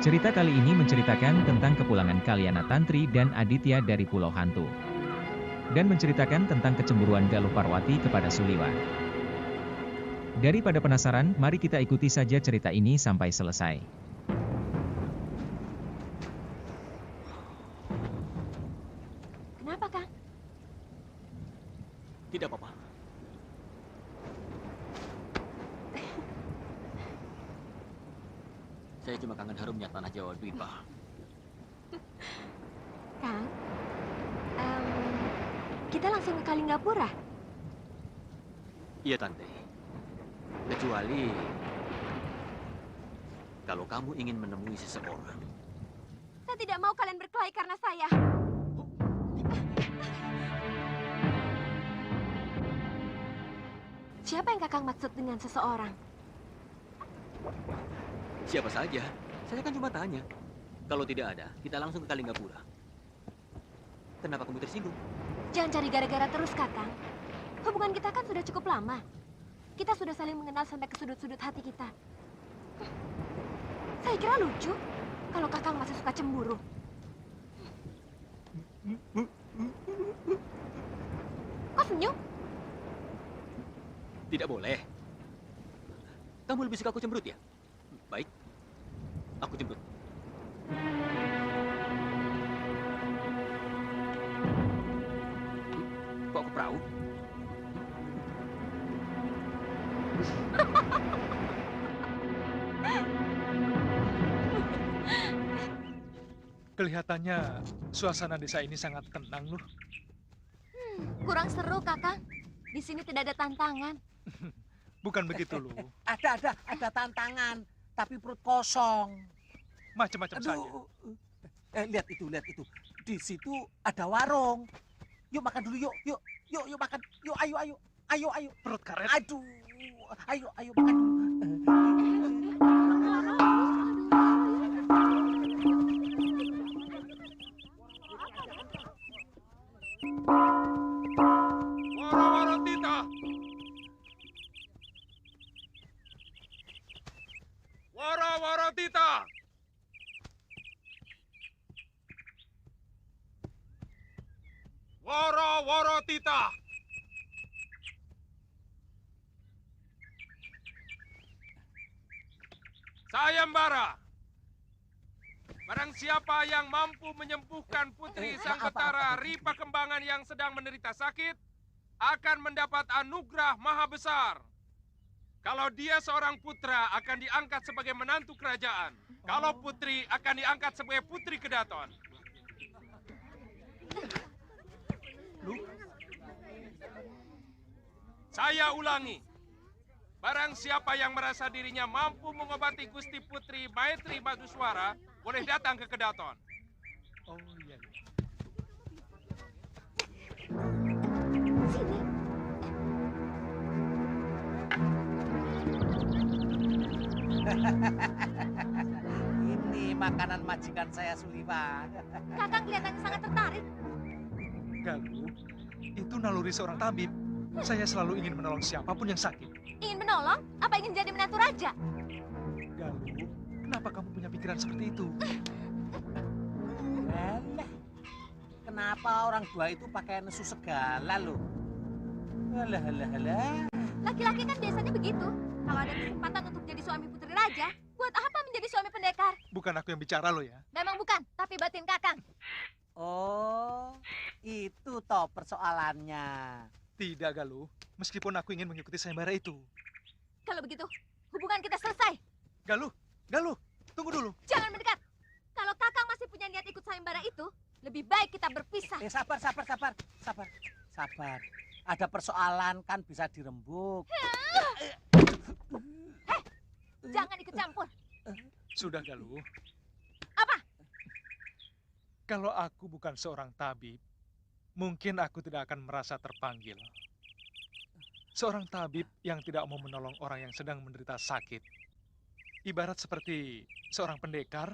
Cerita kali ini menceritakan tentang kepulangan Kalyana Tantri dan Aditya dari Pulau Hantu. Dan menceritakan tentang kecemburuan Galuh Parwati kepada Suliwa. Daripada penasaran, mari kita ikuti saja cerita ini sampai selesai. Kenapa, Kang? Tidak apa-apa. Saya cuma kangen harumnya tanah Jawa Dwipa. Kang, kita langsung ke Kalinggapura. Iya, Tante. Kecuali kalau kamu ingin menemui seseorang. Saya tidak mau kalian berkelahi karena saya. Siapa yang Kakang maksud dengan seseorang? Siapa saja. Saya kan cuma tanya. Kalau tidak ada, kita langsung ke Kalinggapura. Kenapa kamu tersinggung? Jangan cari gara-gara terus, Kakang. Hubungan kita kan sudah cukup lama. Kita sudah saling mengenal sampai ke sudut-sudut hati kita. Saya kira lucu kalau Kakang masih suka cemburu. Kok senyum? Tidak boleh. Kamu lebih suka aku cemberut ya? Baik. Aku cemberut. Kok ke perahu? Kelihatannya suasana desa ini sangat tenang, loh. Kurang seru, Kakang. Di sini tidak ada tantangan. Bukan begitu, loh. Ada tantangan, tapi perut kosong. Macam-macam saja. Lihat itu. Di situ ada warung. Yuk makan dulu, yuk makan. Yuk, ayo. Perut karet. Aduh, ayo makan dulu. Wara-wara tita. Wara-wara tita. Wara-wara tita. Sayembara. Barang siapa yang mampu menyembuhkan Putri Sangketara Ripa Kembangan yang sedang menderita sakit, akan mendapat anugerah maha besar. Kalau dia seorang putra, akan diangkat sebagai menantu kerajaan. Kalau putri, akan diangkat sebagai putri kedaton. Saya ulangi. Barang siapa yang merasa dirinya mampu mengobati Gusti Putri Maitri Maduswara, boleh datang ke kedaton. Oh, iya. Sini. Ini makanan majikan saya, Suliwa. Kakang kelihatannya sangat tertarik. Galuh, itu naluri seorang tabib. Saya selalu ingin menolong siapapun yang sakit. Ingin menolong? Apa ingin jadi menantu raja? Galuh, kenapa kamu punya pikiran seperti itu? Alah, kenapa orang tua itu pakai nesu segala loh? Alah. Laki-laki kan biasanya begitu. Kalau ada kesempatan untuk jadi suami putri raja, buat apa menjadi suami pendekar? Bukan aku yang bicara loh ya. Memang bukan, tapi batin Kakang. Oh, itu toh persoalannya. Tidak, Galuh. Meskipun aku ingin mengikuti sayembara itu. Kalau begitu, hubungan kita selesai. Galuh, tunggu dulu. Jangan mendekat. Kalau Kakang masih punya niat ikut sayembara itu, lebih baik kita berpisah. Sabar. Ada persoalan kan bisa dirembuk. Jangan ikut campur. Sudah, Galuh. Apa? Kalau aku bukan seorang tabib, mungkin aku tidak akan merasa terpanggil. Seorang tabib yang tidak mau menolong orang yang sedang menderita sakit. Ibarat seperti seorang pendekar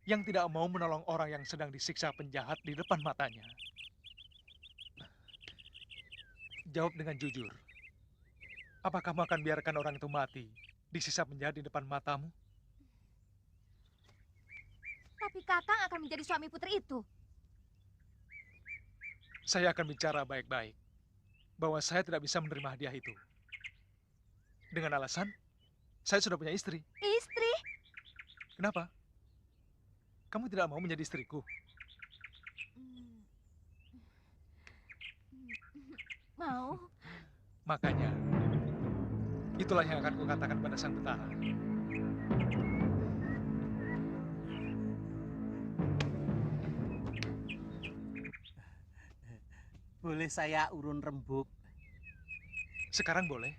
yang tidak mau menolong orang yang sedang disiksa penjahat di depan matanya. Jawab dengan jujur. Apa kamu akan biarkan orang itu mati, disiksa penjahat di depan matamu? Tapi Kakang akan menjadi suami putri itu. Saya akan bicara baik-baik bahwa saya tidak bisa menerima hadiah itu. Dengan alasan, saya sudah punya istri. Istri? Kenapa? Kamu tidak mau menjadi istriku? Mau? Makanya, itulah yang akan kukatakan pada Sang Betara. Boleh saya urun rembuk? Sekarang boleh?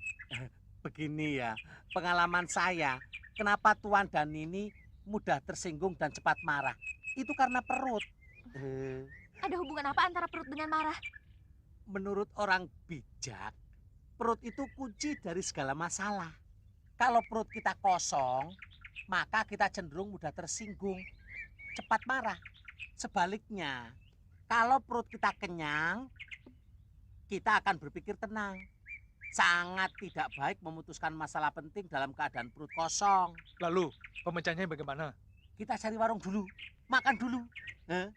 Begini ya, pengalaman saya, kenapa Tuan dan Nini mudah tersinggung dan cepat marah? Itu karena perut. Ada hubungan apa antara perut dengan marah? Menurut orang bijak, perut itu kunci dari segala masalah. Kalau perut kita kosong, maka kita cenderung mudah tersinggung, cepat marah. Sebaliknya, kalau perut kita kenyang, kita akan berpikir tenang. Sangat tidak baik memutuskan masalah penting dalam keadaan perut kosong. Lalu, pemecahnya bagaimana? Kita cari warung dulu, makan dulu. Hah?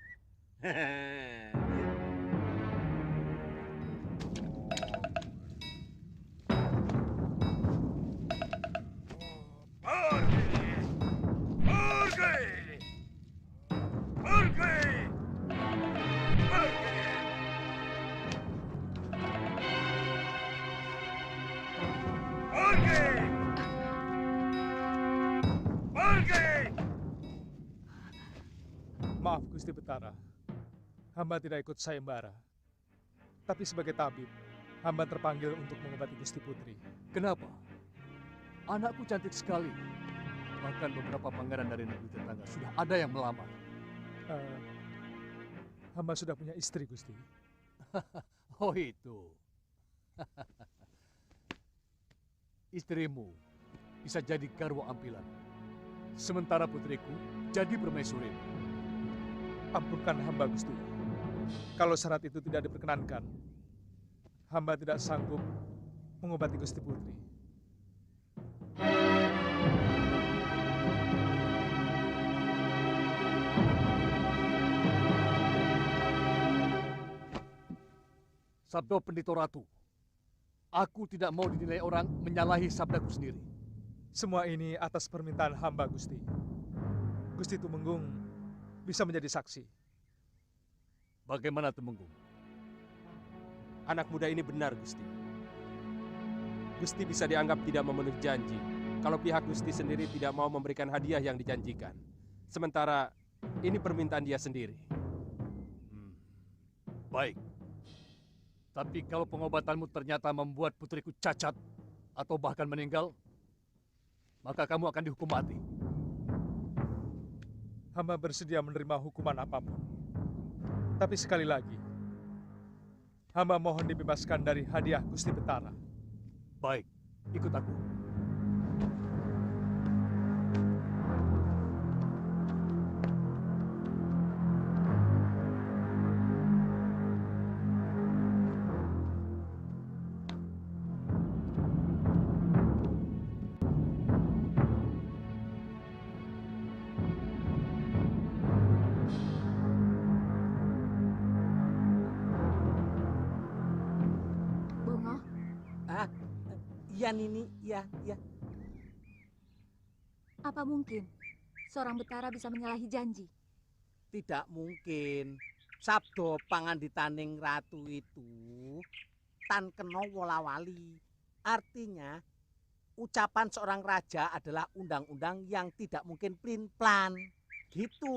Maaf Gusti Betara, hamba tidak ikut sayembara. Tapi sebagai tabib, hamba terpanggil untuk mengobati Gusti Putri. Kenapa? Anakku cantik sekali. Bahkan beberapa pangeran dari negeri tetangga sudah ada yang melamar. Hamba sudah punya istri, Gusti. Oh itu. Istrimu bisa jadi garwa ampilan. Sementara putriku jadi permaisurimu. Ampunkan hamba, Gusti. Kalau syarat itu tidak diperkenankan, hamba tidak sanggup mengobati Gusti Putri. Sabda Pendito Ratu, aku tidak mau dinilai orang menyalahi sabdaku sendiri. Semua ini atas permintaan hamba, Gusti. Gusti Tumenggung bisa menjadi saksi. Bagaimana Tumenggung? Anak muda ini benar, Gusti. Gusti bisa dianggap tidak memenuhi janji kalau pihak Gusti sendiri tidak mau memberikan hadiah yang dijanjikan. Sementara ini permintaan dia sendiri. Baik. Tapi kalau pengobatanmu ternyata membuat putriku cacat atau bahkan meninggal, maka kamu akan dihukum mati. Hamba bersedia menerima hukuman apapun. Tapi sekali lagi, hamba mohon dibebaskan dari hadiah Gusti Betara. Baik, ikut aku. Iya Nini, iya. Apa mungkin seorang Betara bisa menyalahi janji? Tidak mungkin. Sabdo panganditaning ratu itu tan kena wolawali. Artinya ucapan seorang raja adalah undang-undang yang tidak mungkin plin-plan. Gitu.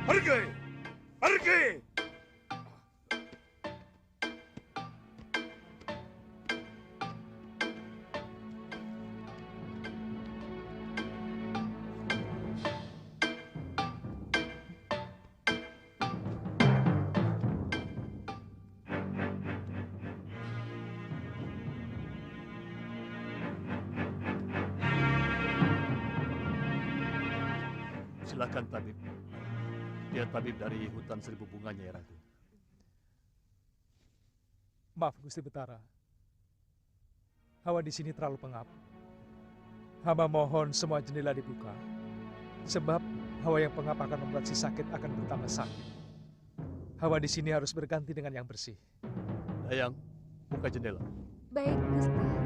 Pergi! Pergi! Silakan tabib. Dia tabib dari hutan seribu bunganya ya Ratu. Maaf Gusti Betara. Hawa di sini terlalu pengap. Hamba mohon semua jendela dibuka. Sebab hawa yang pengap akan membuat si sakit akan bertambah sakit. Hawa di sini harus berganti dengan yang bersih. Dayang, buka jendela. Baik, Gusti.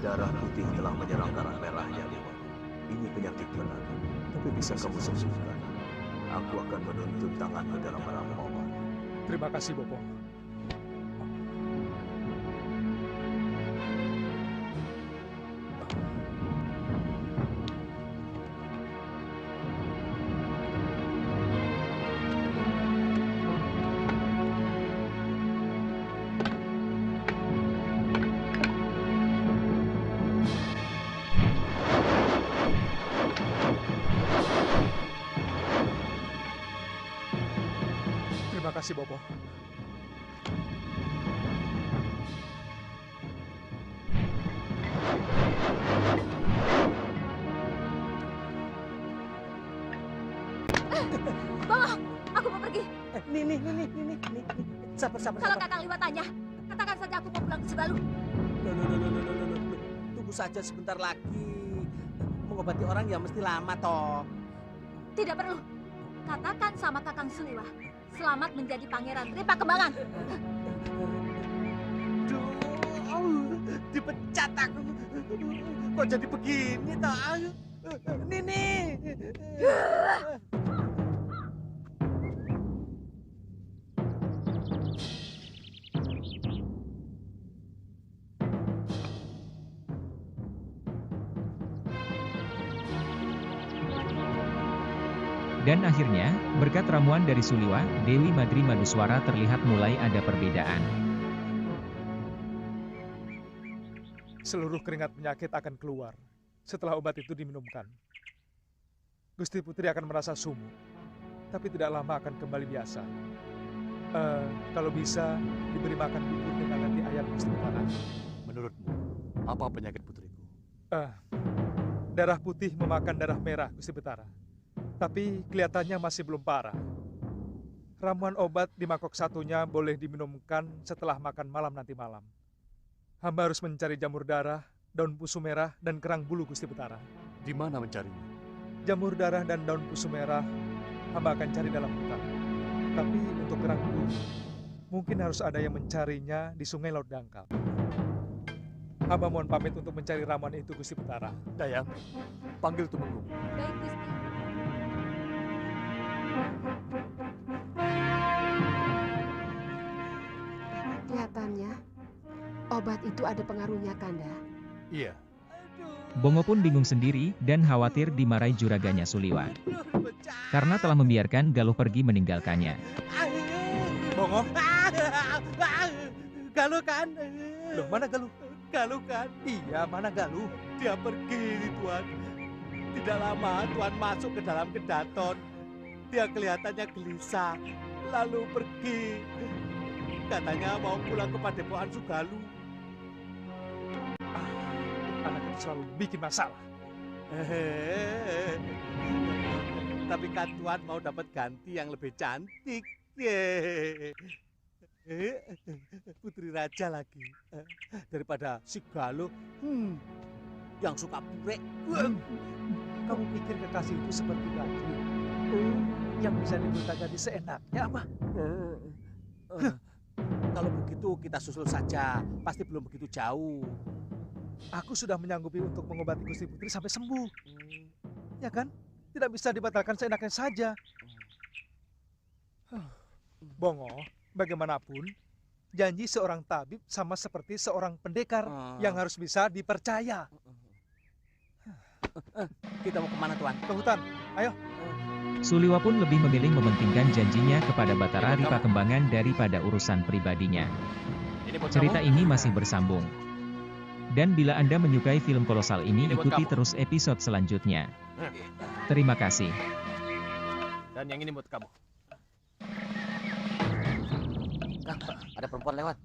Darah putih telah menyerang darah merahnya, Dewa. Ini penyakit berat, tapi bisa kamu sembuhkan. Aku akan menuntun tanganmu dalam meramu obat. Terima kasih, Bopo. Terima kasih, Bopo. Bongo, aku mau pergi. Nih. Sabar. Kalau Kakang Liwat tanya, katakan saja aku mau pulang ke Sebalu. Loh. Tunggu saja sebentar lagi. Mengobati orang ya mesti lama toh. Tidak perlu. Katakan sama Kakang Suliwa, selamat menjadi pangeran Ripa Kembangan. Duh, dipecat aku. Kok jadi begini toh? Nini. Dan akhirnya, berkat ramuan dari Suliwa, Dewi Madri Maduswara terlihat mulai ada perbedaan. Seluruh keringat penyakit akan keluar setelah obat itu diminumkan. Gusti Putri akan merasa sumuk, tapi tidak lama akan kembali biasa. Kalau bisa, diberi makan bubur dengan nanti ayam Gusti Betara. Menurutmu, apa penyakit putriku? Darah putih memakan darah merah, Gusti Betara. Tapi kelihatannya masih belum parah. Ramuan obat di mangkok satunya boleh diminumkan setelah makan malam nanti malam. Hamba harus mencari jamur darah, daun pusu merah, dan kerang bulu, Gusti Betara. Di mana mencarinya? Jamur darah dan daun pusu merah, hamba akan cari dalam hutan. Tapi untuk kerang bulu, mungkin harus ada yang mencarinya di sungai Laut Dangkal. Hamba mohon pamit untuk mencari ramuan itu, Gusti Betara. Dayang, panggil Tumenggung. Baik, Gusti. Kelihatannya, obat itu ada pengaruhnya, Kanda. Iya. Bongo pun bingung sendiri dan khawatir dimarahi juraganya Suliwa. Karena telah membiarkan Galuh pergi meninggalkannya. Bongo, Galuh kan? loh mana Galuh? Galuh kan? Iya, mana Galuh? Dia pergi, Tuan. Tidak lama Tuan masuk ke dalam kedaton. Dia kelihatannya gelisah, lalu pergi. Katanya mau pulang ke Padepokan Sugalu. Anak itu selalu bikin masalah. Tapi kan Tuan mau dapat ganti yang lebih cantik. Putri Raja lagi. Daripada si Galuh yang suka purek. Kamu pikir kekasih itu seperti baju yang bisa digonta-ganti seenaknya apa? Kalau begitu itu kita susul saja. Pasti belum begitu jauh. Aku sudah menyanggupi untuk mengobati Gusti Putri sampai sembuh. Ya kan? Tidak bisa dibatalkan seenaknya saja. Bongo, bagaimanapun, janji seorang tabib sama seperti seorang pendekar yang harus bisa dipercaya. Kita mau kemana, Tuan? Ke hutan, ayo. Suliwa pun lebih memilih mementingkan janjinya kepada Batara Ripa Kembangan daripada urusan pribadinya. Cerita ini masih bersambung. Dan bila Anda menyukai film kolosal ini, ikuti terus episode selanjutnya. Terima kasih. Dan yang ini buat kamu. Kang, ada perempuan lewat.